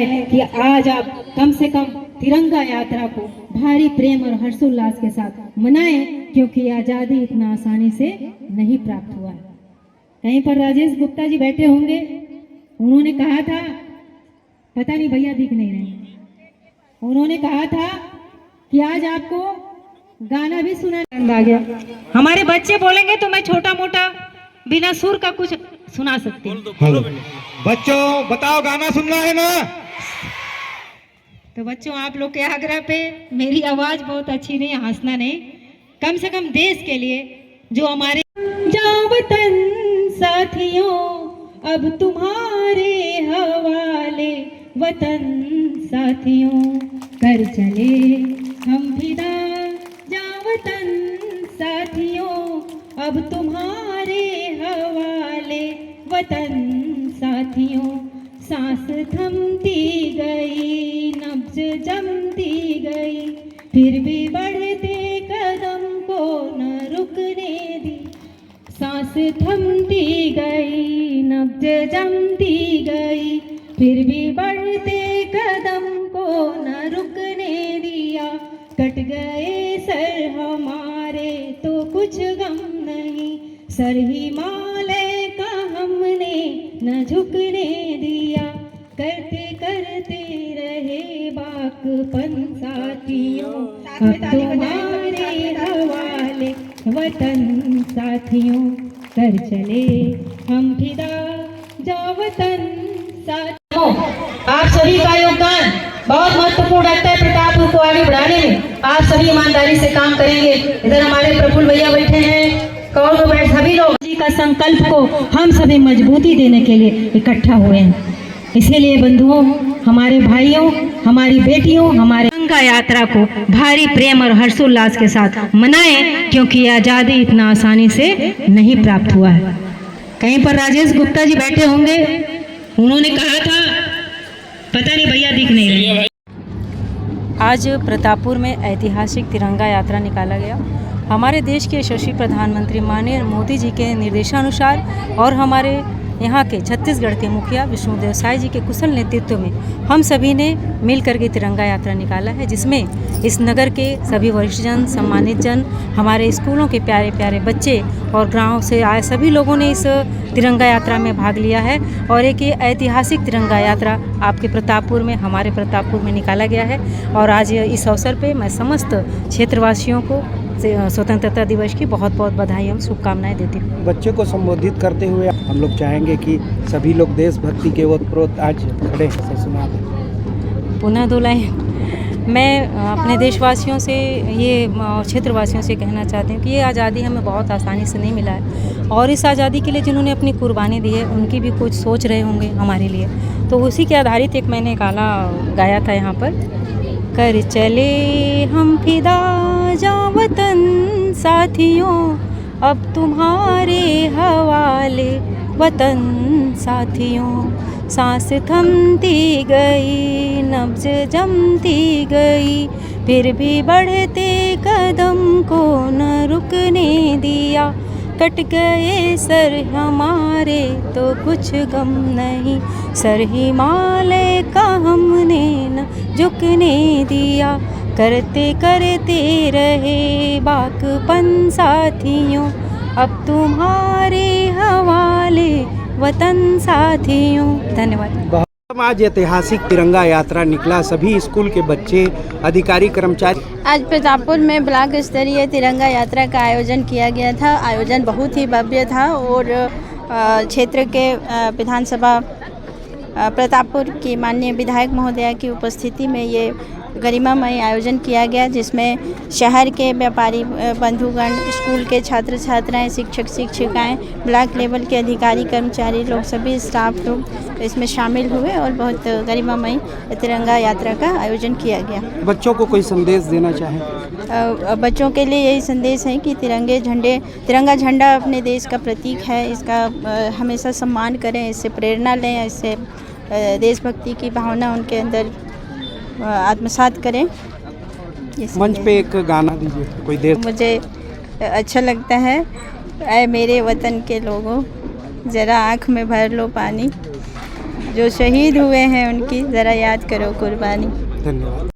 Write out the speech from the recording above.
है कि आज आप कम से कम तिरंगा यात्रा को भारी प्रेम और हर्षोल्लास के साथ मनाएं, क्योंकि आजादी इतना आसानी से नहीं प्राप्त हुआ है। कहीं पर राजेश गुप्ता जी बैठे होंगे, उन्होंने कहा था, पता नहीं भैया दिख नहीं रहे, उन्होंने कहा था कि आज आपको गाना भी सुनाना आ गया। हमारे बच्चे बोलेंगे तो मैं छोटा मोटा बिना सुर का कुछ सुना सकती हूँ। बच्चों बताओ, गाना सुनना है ना? तो बच्चों, आप लोग के आग्रह पे मेरी आवाज बहुत अच्छी नहीं, हंसना नहीं, कम से कम देश के लिए जो हमारे जाओ वतन साथियों अब तुम्हारे हवाले, वतन साथियों कर चले हम फिदा, जाओ वतन साथियों अब तुम्हारे हवाले, वतन साथियों। सांस थमती गई, नब्ज जमती गई, फिर भी बढ़ते कदम को न रुकने दी। सांस थमती गई, नब्ज जमती गई, फिर भी बढ़ते कदम को न रुकने दिया। कट गए सर हमारे तो कुछ गम नहीं, सर हिमालय का हमने न झुकने दिया। करते करते रहे बाकपन साथियों अब तुम्हारे हवाले, वतन साथियों कर चले हम फिदा, जाओ वतन साथियों। आप सभी का योगदान बहुत महत्वपूर्ण रहता है प्रतापपुर को आगे बढ़ाने में। आप सभी ईमानदारी से काम करेंगे। इधर हमारे प्रफुल्ल भैया बैठे हैं, कौन बैठ, सभी लोग जी का संकल्प को हम सभी मजबूती देने के लिए इकट्ठा हुए हैं। इसीलिए बंधुओं, हमारे भाइयों, हमारी बेटियों, हमारे तिरंगा यात्रा को भारी प्रेम और हर्षोल्लास के साथ मनाएं, क्योंकि आजादी इतना आसानी से नहीं प्राप्त हुआ है। कहीं पर राजेश गुप्ता जी बैठे होंगे, उन्होंने कहा था, पता नहीं भैया दिख नहीं रहे। आज प्रतापपुर में ऐतिहासिक तिरंगा यात्रा निकाला गया। हमारे देश के यशस्वी प्रधानमंत्री माननीय मोदी जी के निर्देशानुसार और हमारे यहाँ के छत्तीसगढ़ के मुखिया विष्णुदेव साय जी के कुशल नेतृत्व में हम सभी ने मिल करके तिरंगा यात्रा निकाला है, जिसमें इस नगर के सभी वरिष्ठजन, सम्मानित जन, हमारे स्कूलों के प्यारे प्यारे बच्चे और गाँव से आए सभी लोगों ने इस तिरंगा यात्रा में भाग लिया है। और एक ये ऐतिहासिक तिरंगा यात्रा आपके प्रतापपुर में, हमारे प्रतापपुर में निकाला गया है। और आज इस अवसर पर मैं समस्त क्षेत्रवासियों को स्वतंत्रता दिवस की बहुत बहुत बधाई एवं शुभकामनाएं देती हूँ। बच्चे को संबोधित करते हुए हम लोग चाहेंगे कि सभी लोग देशभक्ति के ओतप्रोत आज खड़े हैं, सुना दें। पुनः दोहराएं। मैं अपने देशवासियों से, ये क्षेत्रवासियों से कहना चाहती हूँ कि ये आज़ादी हमें बहुत आसानी से नहीं मिला है, और इस आज़ादी के लिए जिन्होंने अपनी कुर्बानी दी है उनकी भी कुछ सोच रहे होंगे हमारे लिए। तो उसी के आधारित एक मैंने गाना गाया था यहाँ पर, कर चले हम फिदा जाओ वतन साथियों अब तुम्हारे हवाले, वतन साथियों। सांस थमती गई, नब्ज जमती गई, फिर भी बढ़ते कदम को न रुकने दिया। कट गए सर हमारे तो कुछ गम नहीं, सर हिमालय का हमने न झुकने दिया। करते करते रहे बाकपन साथियों अब तुम्हारे हवाले, वतन साथियों। धन्यवाद। आज ऐतिहासिक तिरंगा यात्रा निकला, सभी स्कूल के बच्चे, अधिकारी, कर्मचारी। आज प्रतापपुर में ब्लॉक स्तरीय तिरंगा यात्रा का आयोजन किया गया था। आयोजन बहुत ही भव्य था और क्षेत्र के विधानसभा प्रतापपुर की माननीय विधायक महोदया की उपस्थिति में ये गरिमामय आयोजन किया गया, जिसमें शहर के व्यापारी बंधुगण, स्कूल के छात्र छात्राएं, शिक्षक शिक्षिकाएं, ब्लॉक लेवल के अधिकारी कर्मचारी लोग, सभी स्टाफ लोग इसमें शामिल हुए और बहुत गरिमामय तिरंगा यात्रा का आयोजन किया गया। बच्चों को कोई संदेश देना चाहें? बच्चों के लिए यही संदेश है कि तिरंगा झंडा अपने देश का प्रतीक है, इसका हमेशा सम्मान करें, इससे प्रेरणा लें, इससे देशभक्ति की भावना उनके अंदर आत्मसात करें। मंच पे एक गाना दीजिए कोई देश। मुझे अच्छा लगता है, ऐ मेरे वतन के लोगों ज़रा आँख में भर लो पानी, जो शहीद हुए हैं उनकी ज़रा याद करो कुर्बानी। धन्यवाद।